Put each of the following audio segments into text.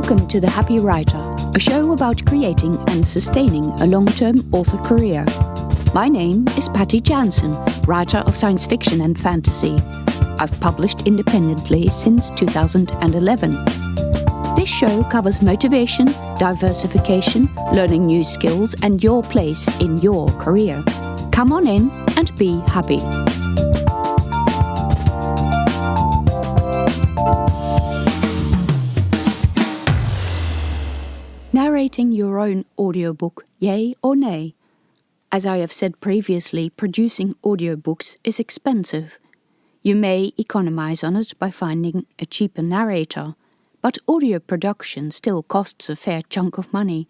Welcome to The Happy Writer, a show about creating and sustaining a long-term author career. My name is Patty Jansen, writer of science fiction and fantasy. I've published independently since 2011. This show covers motivation, diversification, learning new skills, and your place in your career. Come on in and be happy. Narrating your own audiobook, yay or nay? As I have said previously, producing audiobooks is expensive. You may economize on it by finding a cheaper narrator, but audio production still costs a fair chunk of money.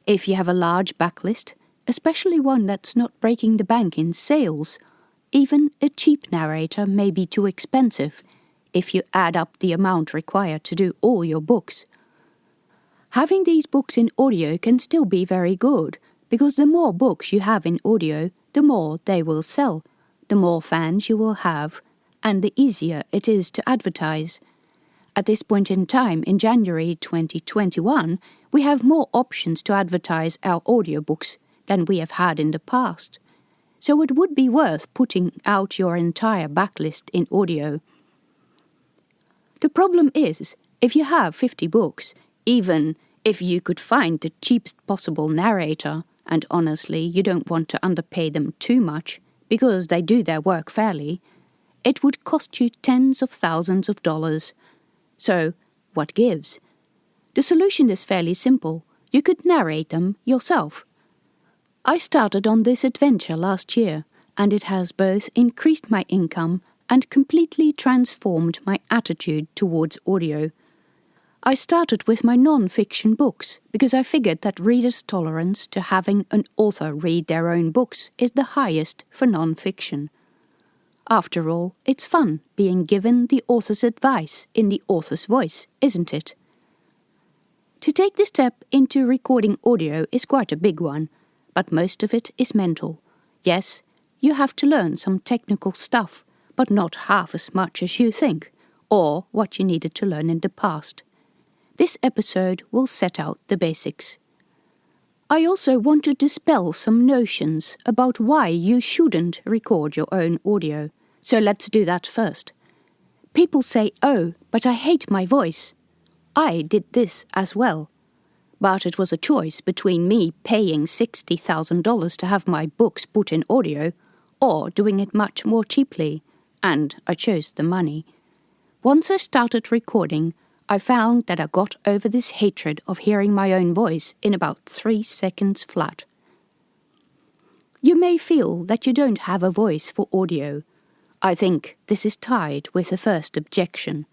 If you have a large backlist, especially one that's not breaking the bank in sales, even a cheap narrator may be too expensive if you add up the amount required to do all your books. Having these books in audio can still be very good, because the more books you have in audio, the more they will sell, the more fans you will have, and the easier it is to advertise. At this point in time, in January 2021, we have more options to advertise our audiobooks than we have had in the past. So it would be worth putting out your entire backlist in audio. The problem is, if you have 50 books, even if you could find the cheapest possible narrator, and honestly you don't want to underpay them too much, because they do their work fairly, it would cost you tens of thousands of dollars. So, what gives? The solution is fairly simple. You could narrate them yourself. I started on this adventure last year, and it has both increased my income and completely transformed my attitude towards audio. I started with my non-fiction books because I figured that readers' tolerance to having an author read their own books is the highest for non-fiction. After all, it's fun being given the author's advice in the author's voice, isn't it? To take the step into recording audio is quite a big one, but most of it is mental. Yes, you have to learn some technical stuff, but not half as much as you think, or what you needed to learn in the past. This episode will set out the basics. I also want to dispel some notions about why you shouldn't record your own audio. So let's do that first. People say, "Oh, but I hate my voice." I did this as well. But it was a choice between me paying $60,000 to have my books put in audio or doing it much more cheaply, and I chose the money. Once I started recording, I found that I got over this hatred of hearing my own voice in about 3 seconds flat. You may feel that you don't have a voice for audio. I think this is tied with the first objection.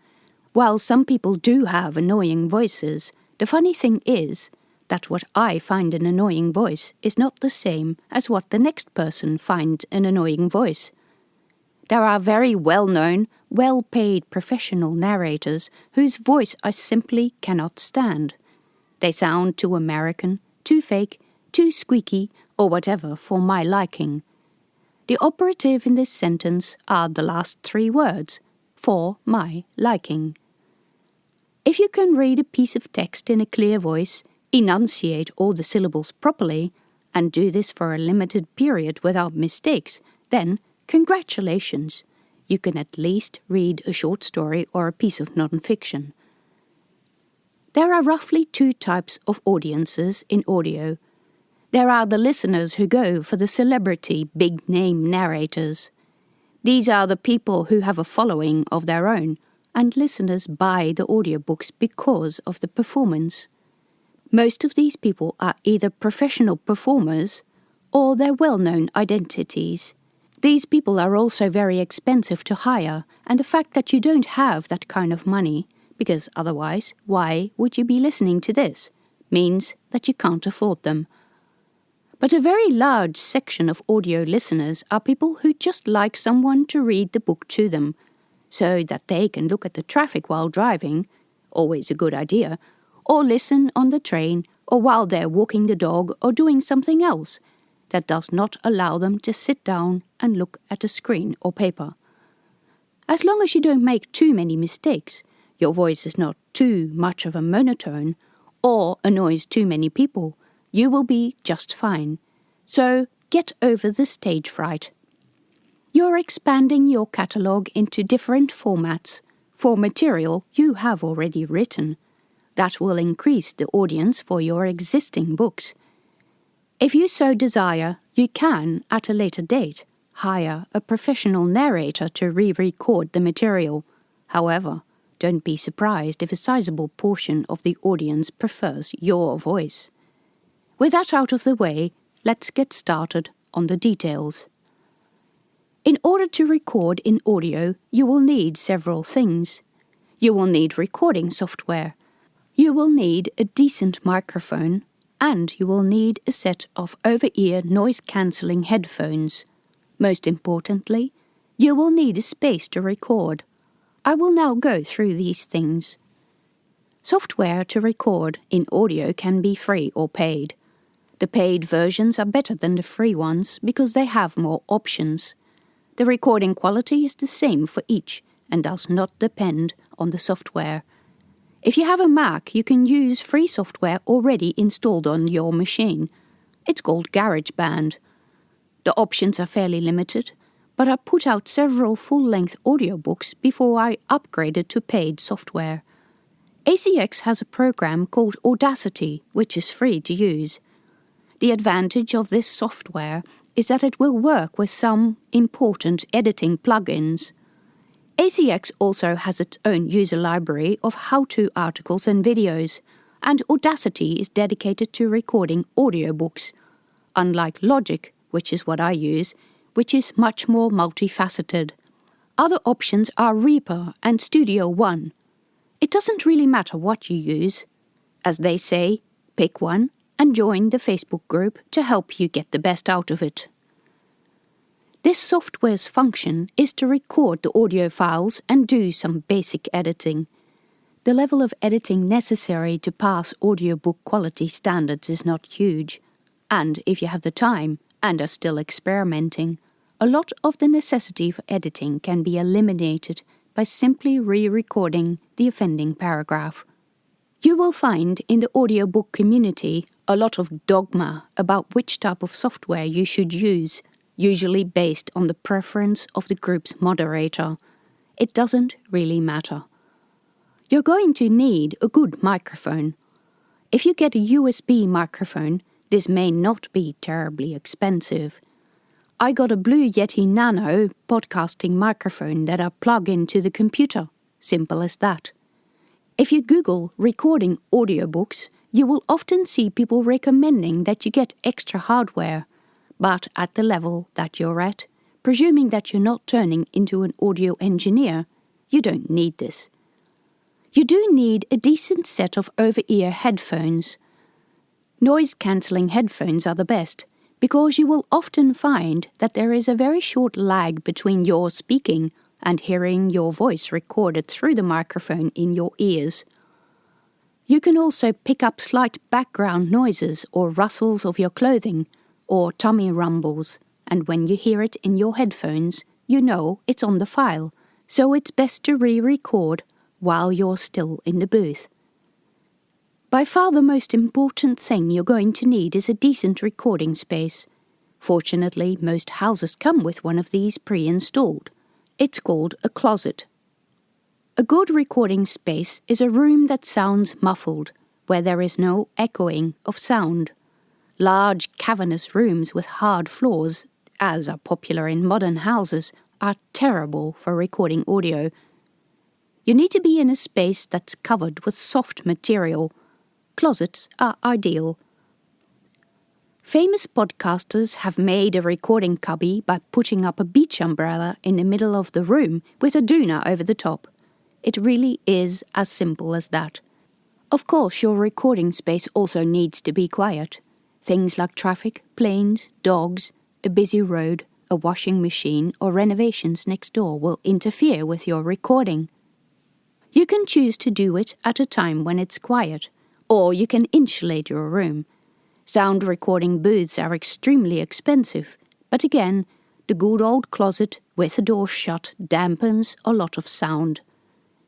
While some people do have annoying voices, the funny thing is that what I find an annoying voice is not the same as what the next person finds an annoying voice. There are very well-known, well-paid professional narrators whose voice I simply cannot stand. They sound too American, too fake, too squeaky, or whatever for my liking. The operative in this sentence are the last 3 words, for my liking. If you can read a piece of text in a clear voice, enunciate all the syllables properly, and do this for a limited period without mistakes, then congratulations, you can at least read a short story or a piece of non-fiction. There are roughly 2 types of audiences in audio. There are the listeners who go for the celebrity, big-name narrators. These are the people who have a following of their own, and listeners buy the audiobooks because of the performance. Most of these people are either professional performers or they're well-known identities. These people are also very expensive to hire, and the fact that you don't have that kind of money, because otherwise, why would you be listening to this, means that you can't afford them. But a very large section of audio listeners are people who just like someone to read the book to them, so that they can look at the traffic while driving, always a good idea, or listen on the train, or while they're walking the dog or doing something else that does not allow them to sit down and look at a screen or paper. As long as you don't make too many mistakes, your voice is not too much of a monotone or annoys too many people, you will be just fine. So get over the stage fright. You're expanding your catalogue into different formats for material you have already written. That will increase the audience for your existing books. If you so desire, you can, at a later date, hire a professional narrator to re-record the material. However, don't be surprised if a sizable portion of the audience prefers your voice. With that out of the way, let's get started on the details. In order to record in audio, you will need several things. You will need recording software. You will need a decent microphone, and you will need a set of over-ear noise-cancelling headphones. Most importantly, you will need a space to record. I will now go through these things. Software to record in audio can be free or paid. The paid versions are better than the free ones because they have more options. The recording quality is the same for each and does not depend on the software. If you have a Mac, you can use free software already installed on your machine. It's called GarageBand. The options are fairly limited, but I put out several full-length audiobooks before I upgraded to paid software. ACX has a program called Audacity, which is free to use. The advantage of this software is that it will work with some important editing plugins. ACX also has its own user library of how-to articles and videos, and Audacity is dedicated to recording audiobooks, unlike Logic, which is what I use, which is much more multifaceted. Other options are Reaper and Studio One. It doesn't really matter what you use. As they say, pick one and join the Facebook group to help you get the best out of it. This software's function is to record the audio files and do some basic editing. The level of editing necessary to pass audiobook quality standards is not huge, and if you have the time and are still experimenting, a lot of the necessity for editing can be eliminated by simply re-recording the offending paragraph. You will find in the audiobook community a lot of dogma about which type of software you should use, usually based on the preference of the group's moderator. It doesn't really matter. You're going to need a good microphone. If you get a USB microphone, this may not be terribly expensive. I got a Blue Yeti Nano podcasting microphone that I plug into the computer. Simple as that. If you Google recording audiobooks, you will often see people recommending that you get extra hardware. But at the level that you're at, presuming that you're not turning into an audio engineer, you don't need this. You do need a decent set of over-ear headphones. Noise-cancelling headphones are the best, because you will often find that there is a very short lag between your speaking and hearing your voice recorded through the microphone in your ears. You can also pick up slight background noises or rustles of your clothing, or tummy rumbles, and when you hear it in your headphones, you know it's on the file, so it's best to re-record while you're still in the booth. By far the most important thing you're going to need is a decent recording space. Fortunately, most houses come with one of these pre-installed. It's called a closet. A good recording space is a room that sounds muffled, where there is no echoing of sound. Large, cavernous rooms with hard floors, as are popular in modern houses, are terrible for recording audio. You need to be in a space that's covered with soft material. Closets are ideal. Famous podcasters have made a recording cubby by putting up a beach umbrella in the middle of the room with a doona over the top. It really is as simple as that. Of course, your recording space also needs to be quiet. Things like traffic, planes, dogs, a busy road, a washing machine, or renovations next door will interfere with your recording. You can choose to do it at a time when it's quiet, or you can insulate your room. Sound recording booths are extremely expensive, but again, the good old closet with the door shut dampens a lot of sound.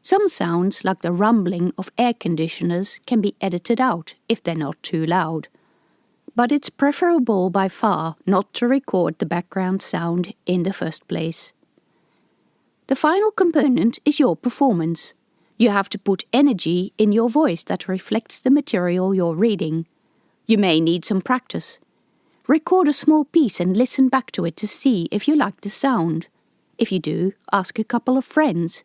Some sounds, like the rumbling of air conditioners, can be edited out if they're not too loud. But it's preferable by far not to record the background sound in the first place. The final component is your performance. You have to put energy in your voice that reflects the material you're reading. You may need some practice. Record a small piece and listen back to it to see if you like the sound. If you do, ask a couple of friends.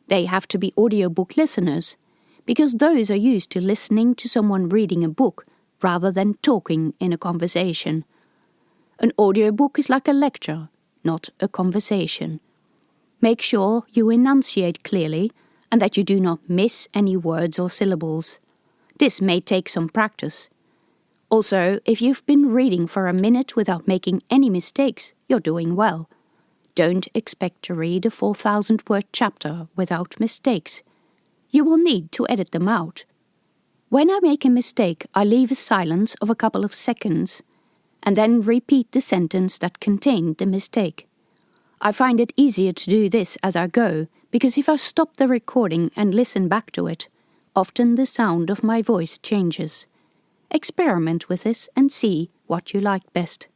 They have to be audiobook listeners, because those are used to listening to someone reading a book rather than talking in a conversation. An audiobook is like a lecture, not a conversation. Make sure you enunciate clearly and that you do not miss any words or syllables. This may take some practice. Also, if you've been reading for a minute without making any mistakes, you're doing well. Don't expect to read a 4,000-word chapter without mistakes. You will need to edit them out. When I make a mistake, I leave a silence of a couple of seconds and then repeat the sentence that contained the mistake. I find it easier to do this as I go, because if I stop the recording and listen back to it, often the sound of my voice changes. Experiment with this and see what you like best.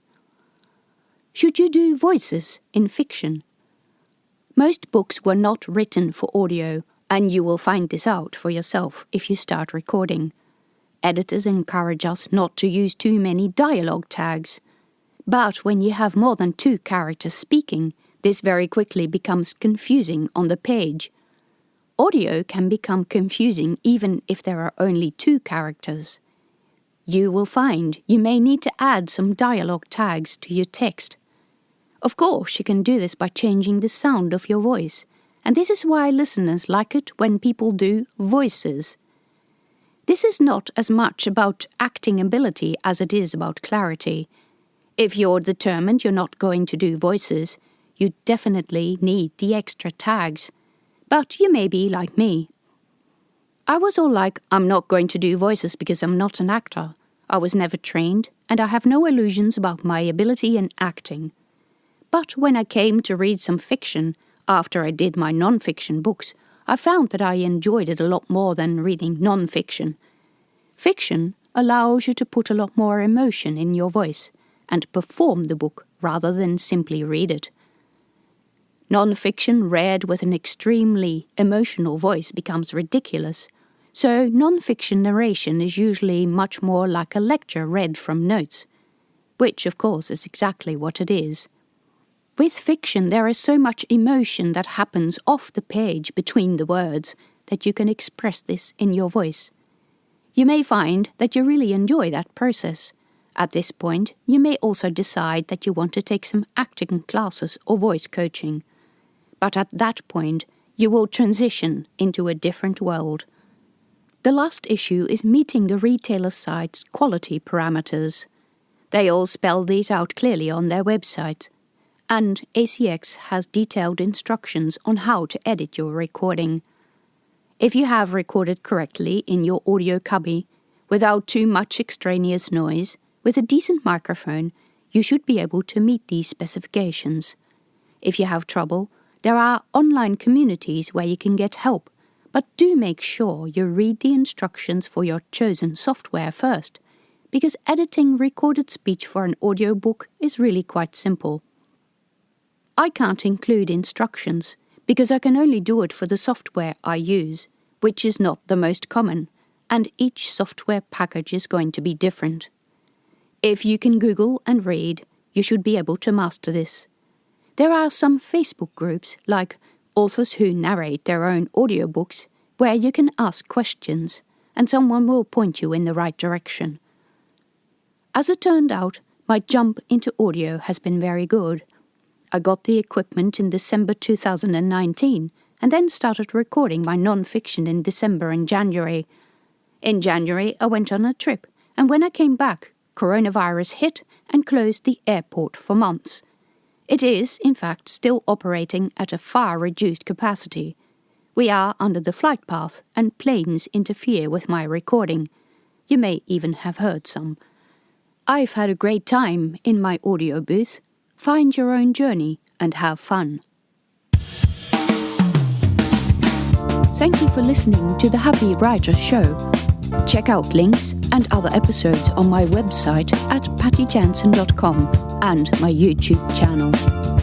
Should you do voices in fiction? Most books were not written for audio, and you will find this out for yourself if you start recording. Editors encourage us not to use too many dialogue tags. But when you have more than 2 characters speaking, this very quickly becomes confusing on the page. Audio can become confusing even if there are only 2 characters. You will find you may need to add some dialogue tags to your text. Of course, you can do this by changing the sound of your voice, and this is why listeners like it when people do voices. This is not as much about acting ability as it is about clarity. If you're determined you're not going to do voices, you definitely need the extra tags. But you may be like me. I was all like, I'm not going to do voices because I'm not an actor. I was never trained, and I have no illusions about my ability in acting. But when I came to read some fiction, after I did my non-fiction books, I found that I enjoyed it a lot more than reading non-fiction. Fiction allows you to put a lot more emotion in your voice and perform the book rather than simply read it. Non-fiction read with an extremely emotional voice becomes ridiculous, so non-fiction narration is usually much more like a lecture read from notes, which of course is exactly what it is. With fiction there is so much emotion that happens off the page between the words that you can express this in your voice. You may find that you really enjoy that process. At this point, you may also decide that you want to take some acting classes or voice coaching. But at that point, you will transition into a different world. The last issue is meeting the retailer site's quality parameters. They all spell these out clearly on their website, and ACX has detailed instructions on how to edit your recording. If you have recorded correctly in your audio cubby, without too much extraneous noise, with a decent microphone, you should be able to meet these specifications. If you have trouble, there are online communities where you can get help, but do make sure you read the instructions for your chosen software first, because editing recorded speech for an audiobook is really quite simple. I can't include instructions, because I can only do it for the software I use, which is not the most common, and each software package is going to be different. If you can Google and read, you should be able to master this. There are some Facebook groups, like authors who narrate their own audiobooks, where you can ask questions, and someone will point you in the right direction. As it turned out, my jump into audio has been very good. I got the equipment in December 2019, and then started recording my non-fiction in December and January. In January, I went on a trip, and when I came back, coronavirus hit and closed the airport for months. It is, in fact, still operating at a far reduced capacity. We are under the flight path, and planes interfere with my recording. You may even have heard some. I've had a great time in my audio booth. Find your own journey and have fun. Thank you for listening to the Happy Writer Show. Check out links and other episodes on my website at pattyjansen.com and my YouTube channel.